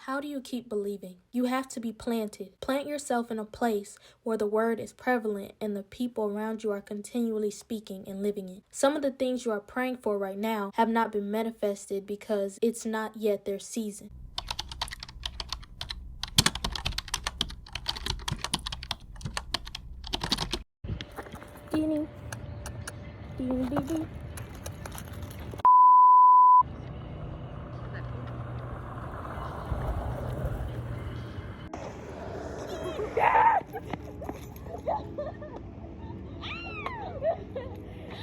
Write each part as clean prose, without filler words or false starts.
How do you keep believing? You have to be planted. Plant yourself in a place where the word is prevalent and the people around you are continually speaking and living it. Some of the things you are praying for right now have not been manifested because it's not yet their season. Ding, ding, ding, ding.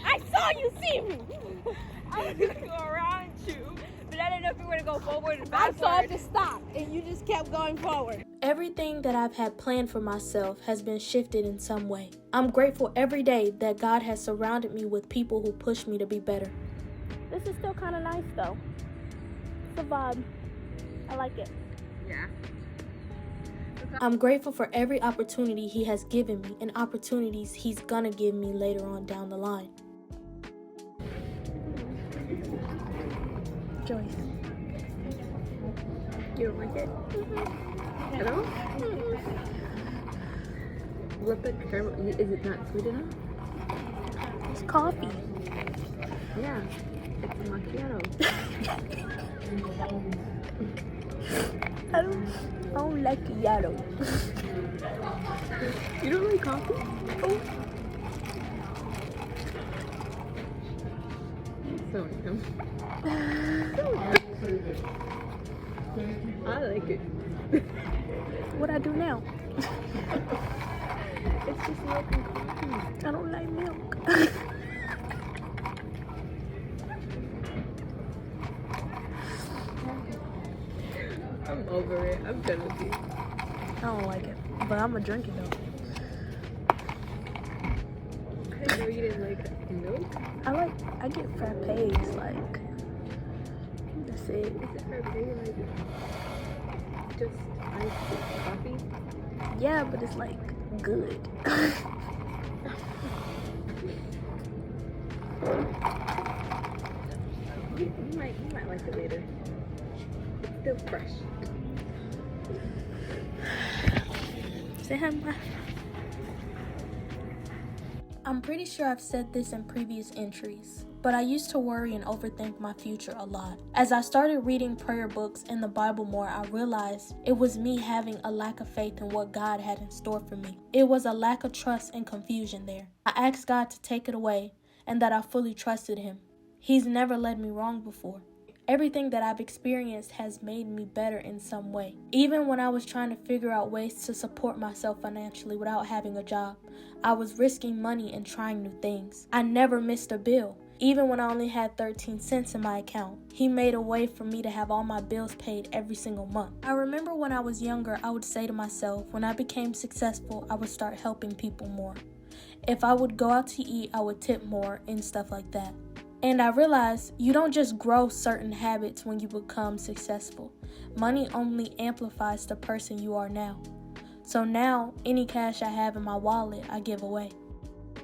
I saw you see me. I was gonna go around you, but I didn't know if you were gonna go forward or backward. I saw it to stop, and you just kept going forward. Everything that I've had planned for myself has been shifted in some way. I'm grateful every day that God has surrounded me with people who push me to be better. This is still kind of nice though. It's a vibe. I like it. Yeah. I'm grateful for every opportunity He has given me and opportunities He's gonna give me later on down the line. Joyce. You don't like it? Hello? What the caramel? Is it not sweet enough? It's coffee. Yeah. It's a macchiato. I don't like Yato. You don't like coffee? Oh. So dumb. I like it. What I do now? It's just milk and coffee. I don't like milk. I'm over it. I'm done with you. I don't like it, but I'm gonna drink it though. I didn't know you didn't like milk. I get frappes, like, that's it. Is it frappe like just iced coffee? Yeah, but it's like good. You might like it later. It's still fresh. Say hi, Ma. I'm pretty sure I've said this in previous entries, but I used to worry and overthink my future a lot. As I started reading prayer books and the Bible more, I realized it was me having a lack of faith in what God had in store for me. It was a lack of trust and confusion there. I asked God to take it away and that I fully trusted Him. He's never led me wrong before. Everything that I've experienced has made me better in some way. Even when I was trying to figure out ways to support myself financially without having a job, I was risking money and trying new things. I never missed a bill. Even when I only had 13 cents in my account, He made a way for me to have all my bills paid every single month. I remember when I was younger, I would say to myself, when I became successful, I would start helping people more. If I would go out to eat, I would tip more and stuff like that. And I realized you don't just grow certain habits when you become successful. Money only amplifies the person you are now. So now, any cash I have in my wallet, I give away.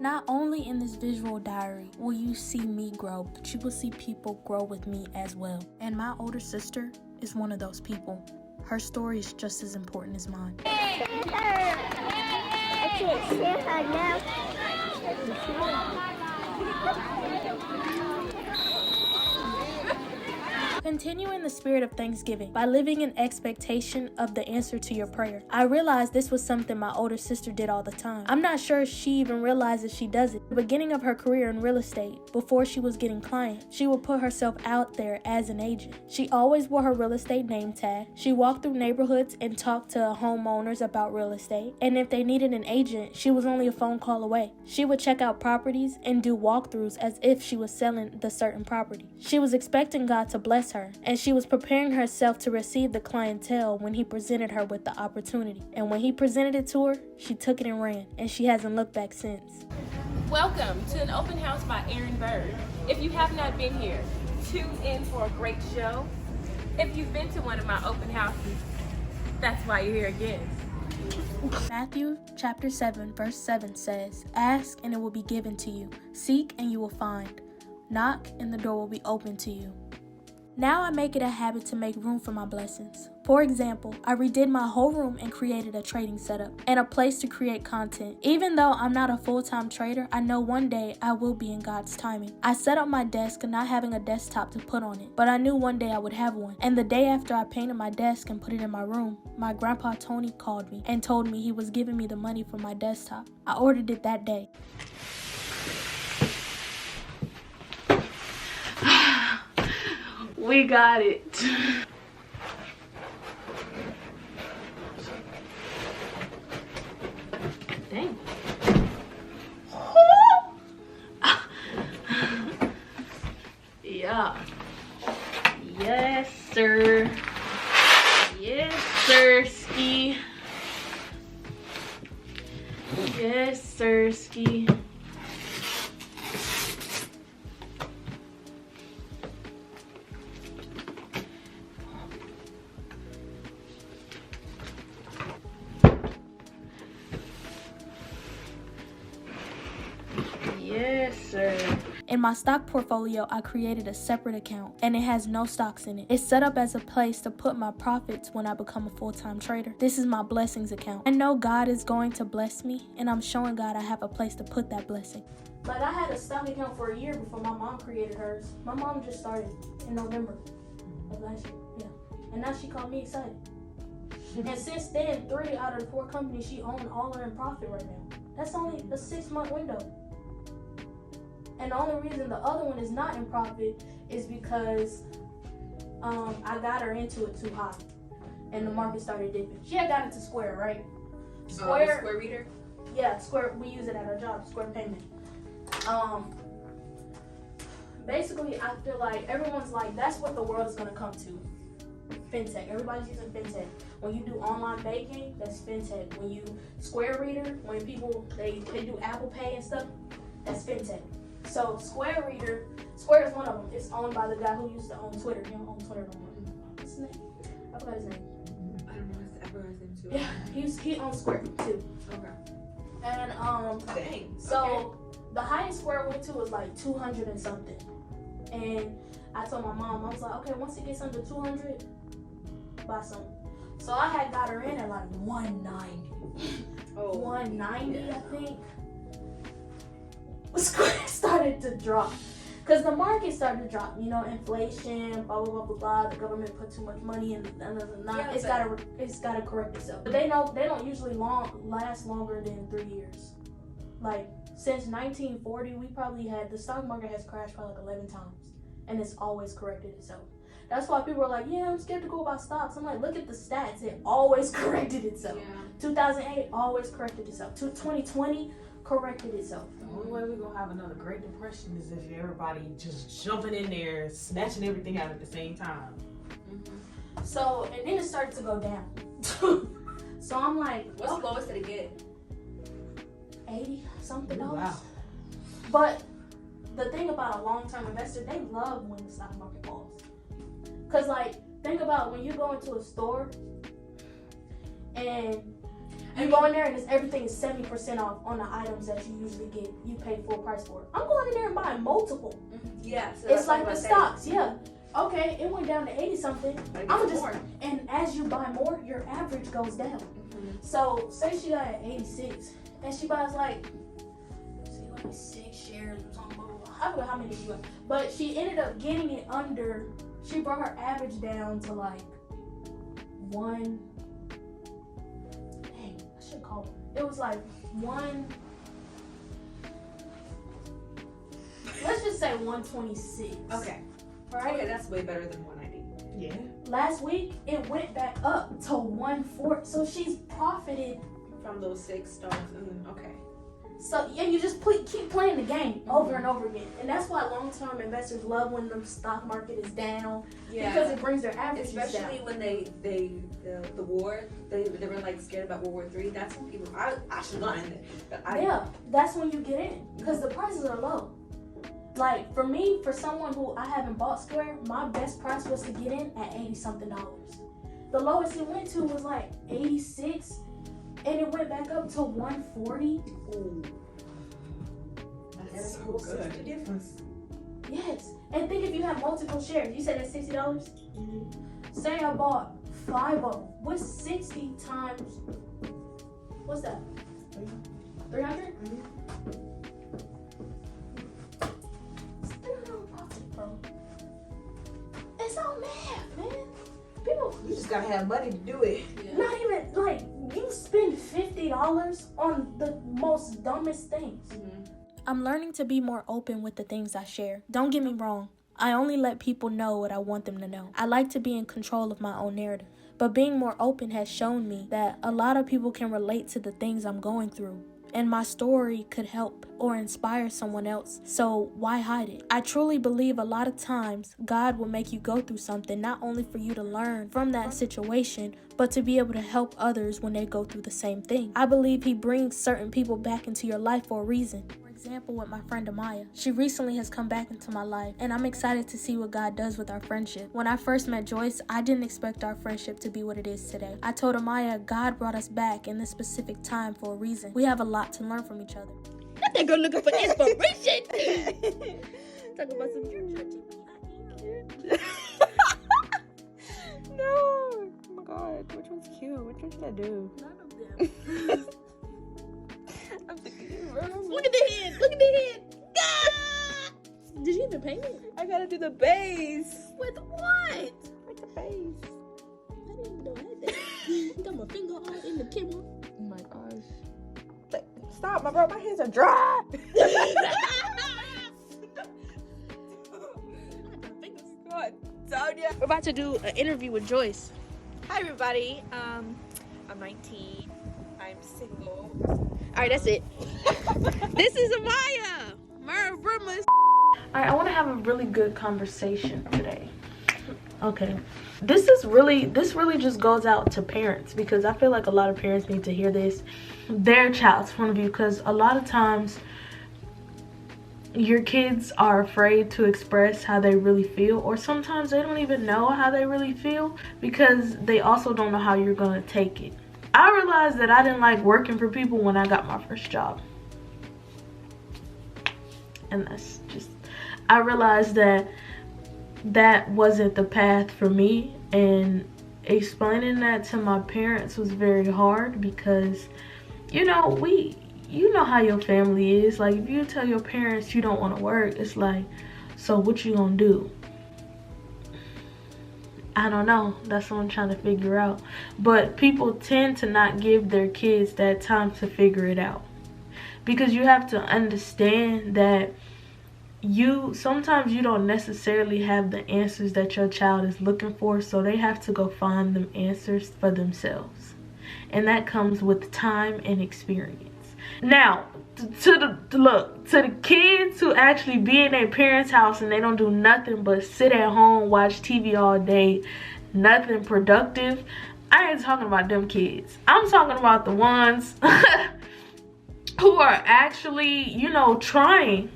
Not only in this visual diary will you see me grow, but you will see people grow with me as well. And my older sister is one of those people. Her story is just as important as mine. I can't see her now. Continue in the spirit of thanksgiving by living in expectation of the answer to your prayer. I realized this was something my older sister did all the time. I'm not sure she even realizes she does it. At the beginning of her career in real estate, before she was getting clients, she would put herself out there as an agent. She always wore her real estate name tag. She walked through neighborhoods and talked to homeowners about real estate. And if they needed an agent, she was only a phone call away. She would check out properties and do walkthroughs as if she was selling the certain property. She was expecting God to bless her, and she was preparing herself to receive the clientele when He presented her with the opportunity. And when He presented it to her, she took it and ran, and she hasn't looked back since. Welcome to an open house by Aaron Bird. If you have not been here, tune in for a great show. If you've been to one of my open houses, that's why you're here again. Matthew chapter 7 verse 7 says, "Ask and it will be given to you. Seek and you will find. Knock and the door will be open to you." Now I make it a habit to make room for my blessings. For example, I redid my whole room and created a trading setup and a place to create content. Even though I'm not a full-time trader, I know one day I will be in God's timing. I set up my desk not having a desktop to put on it, but I knew one day I would have one. And the day after I painted my desk and put it in my room, my grandpa Tony called me and told me he was giving me the money for my desktop. I ordered it that day. We got it. Dang. Yeah. Yes, sir. Yes, sir, ski. Yes, sir, ski. Yes, sir. In my stock portfolio, I created a separate account, and it has no stocks in it. It's set up as a place to put my profits when I become a full-time trader. This is my blessings account. I know God is going to bless me, and I'm showing God I have a place to put that blessing. Like, I had a stock account for a year before my mom created hers. My mom just started in November of last year, yeah. And now she called me excited. And since then, 3 out of the 4 companies she owned all are in profit right now. That's only a 6-month window. And the only reason the other one is not in profit is because I got her into it too high, and the market started dipping. She had got into Square, right? Square Reader? Yeah, Square. We use it at our job, Square Payment. Basically, I feel like everyone's like, that's what the world is gonna come to. Fintech. Everybody's using fintech. When you do online banking, that's fintech. When you Square Reader, when people they do Apple Pay and stuff, that's fintech. So Square Reader, Square is one of them. It's owned by the guy who used to own Twitter. He don't own Twitter no more. What's his name? I forgot his name. I don't know. I forgot his name too. Yeah, he owns Square too. Okay. And Dang. so the highest Square went to was like 200 and something. And I told my mom, I was like, okay, once it gets under 200, buy some. So I had got her in at like 190. Oh. 190, Yeah. I think. Square started to drop because the market started to drop. You know, inflation, blah blah blah blah blah. The government put too much money in. It's gotta correct itself. But they know they don't usually last longer than 3 years. Like since 1940, we probably had the stock market has crashed probably like 11 times, and it's always corrected itself. That's why people are like, yeah, I'm scared to go about stocks. I'm like, look at the stats. It always corrected itself. Yeah. 2008 always corrected itself. 2020 corrected itself. The only way we're gonna have another Great Depression is if everybody just jumping in there, snatching everything out at the same time. Mm-hmm. So, and then it started to go down. So I'm like, What's the lowest did it get? 80 something Ooh, dollars. wow. But the thing about a long-term investor, they love when the stock market falls. Cause like, think about when you go into a store and you go in there and everything is 70% off on the items that you usually get. You pay full price for it. I'm going in there and buying multiple. Mm-hmm. Yeah. So It's like the stocks, yeah. Okay, it went down to 80 something. I'm just, more. and as you buy more, your average goes down. Mm-hmm. So say she got at 86, and she buys like 6 shares or something. Blah, blah, blah. I forgot how many she got, but she ended up getting it under. She brought her average down to like 1. Dang, I should call it. It was like 1. Let's just say 126. Okay. Right. Okay, that's way better than 190. Yeah. Last week it went back up to 140. So she's profited. From those 6 stocks, and then okay. So yeah, you just keep playing the game over and over again, and that's why long-term investors love when the stock market is down because it brings their averages Especially down. when the war, they were like scared about World War III. That's when people I should gone in there. Yeah, that's when you get in because the prices are low. Like for me, for someone who I haven't bought Square, my best price was to get in at $80 something. The lowest it went to was like 86. And it went back up to 140. Ooh. That's so What's good. the difference? Yes. And think if you have multiple shares. You said that's $60? Say I bought 5 of them. What's 60 times? What's that? 300? It's $300, bro. It's all math, man. People, You just gotta have money to do it. not even like you spend $50 on the most dumbest things. I'm learning to be more open with the things I share. Don't get me wrong. I only let people know what I want them to know. I like to be in control of my own narrative. But being more open has shown me that a lot of people can relate to the things I'm going through. And my story could help or inspire someone else. So why hide it? I truly believe a lot of times God will make you go through something not only for you to learn from that situation, but to be able to help others when they go through the same thing. I believe He brings certain people back into your life for a reason. For example, with my friend Amaya. She recently has come back into my life, and I'm excited to see what God does with our friendship. When I first met Joyce, I didn't expect our friendship to be what it is today. I told Amaya God brought us back in this specific time for a reason. We have a lot to learn from each other. That girl looking for inspiration. Talk about some No. Oh my god. Which one's cute? Which one should I do? None of them. I'm thinking. Look at the head. Look at the head. Ah! Did you even paint it? I gotta do the base. With what? With the base. I didn't even know I had that. You got my finger all in the camera. Oh my gosh. Like, stop, my hands are dry. God, Sonia. We're about to do an interview with Joyce. Hi everybody. I'm 19. I'm single. All right, that's it. This is Amaya. Mara Brummas. Alright, I want to have a really good conversation today. Okay. This really just goes out to parents, because I feel like a lot of parents need to hear this. Their child's point of view, because a lot of times your kids are afraid to express how they really feel, or sometimes they don't even know how they really feel because they also don't know how you're going to take it. I realized that I didn't like working for people when I got my first job. And that's just, I realized that that wasn't the path for me, and explaining that to my parents was very hard because, you know how your family is. Like, if you tell your parents you don't want to work, it's like, so what you gonna do? I don't know. That's what I'm trying to figure out. But people tend to not give their kids that time to figure it out, because you have to understand that sometimes you don't necessarily have the answers that your child is looking for, so they have to go find them answers for themselves, and that comes with time and experience. Now, to the kids who actually be in their parents' house and they don't do nothing but sit at home, watch TV all day, nothing productive, I ain't talking about them kids. I'm talking about the ones who are actually, trying.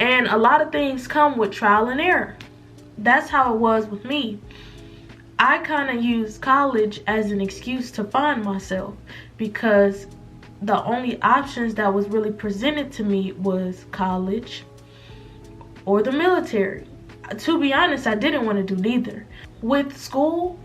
And a lot of things come with trial and error. That's how it was with me. I kind of used college as an excuse to find myself, because the only options that was really presented to me was college or the military. To be honest, I didn't want to do neither. With school,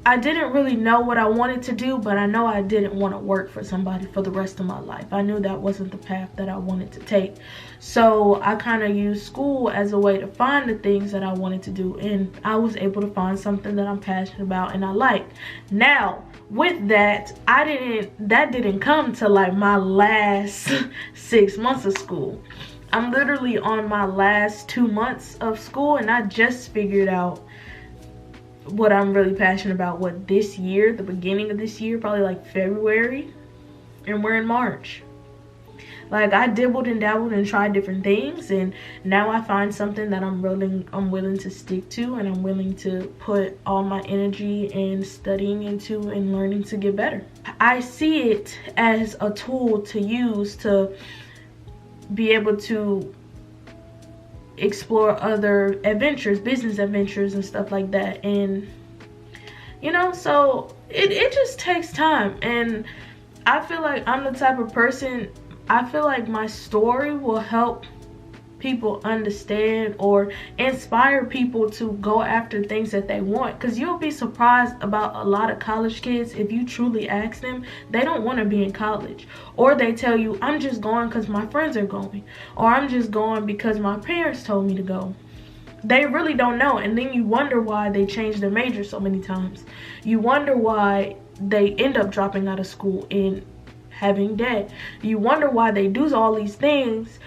I didn't really know what I wanted to do, but I know I didn't want to work for somebody for the rest of my life. I knew that wasn't the path that I wanted to take. So I kind of used school as a way to find the things that I wanted to do, and I was able to find something that I'm passionate about and I like. Now, with that, that didn't come to like my last 6 months of school. I'm literally on my last 2 months of school, and I just figured out what I'm really passionate about, this year, the beginning of this year, probably like February, and we're in March. Like, I dibbled and dabbled and tried different things, and now I find something that I'm willing to stick to, and I'm willing to put all my energy in studying into and learning to get better. I see it as a tool to use to be able to explore other adventures, business adventures and stuff like that. And so it just takes time, and I feel like I'm the type of person, I feel like my story will help people understand or inspire people to go after things that they want. Because you'll be surprised about a lot of college kids. If you truly ask them, they don't want to be in college, or they tell you, I'm just going because my friends are going, or I'm just going because my parents told me to go. They really don't know. And then you wonder why they change their major so many times. You wonder why they end up dropping out of school and having debt. You wonder why they do all these things.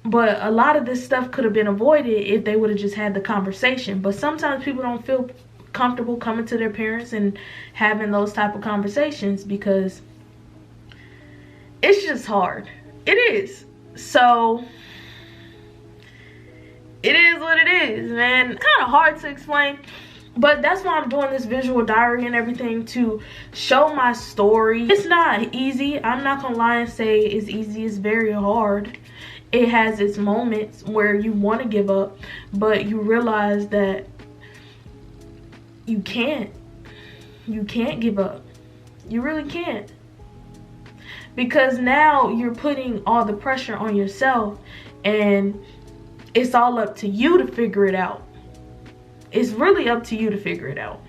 But a lot of this stuff could have been avoided if they would have just had the conversation. But sometimes people don't feel comfortable coming to their parents and having those type of conversations because it's just hard. It is. So it is what it is, man. It's kind of hard to explain. But that's why I'm doing this visual diary and everything, to show my story. It's not easy. I'm not gonna lie and say it's easy. It's very hard. It has its moments where you want to give up, but you realize that you can't. You can't give up. You really can't. Because now you're putting all the pressure on yourself, and it's all up to you to figure it out. It's really up to you to figure it out.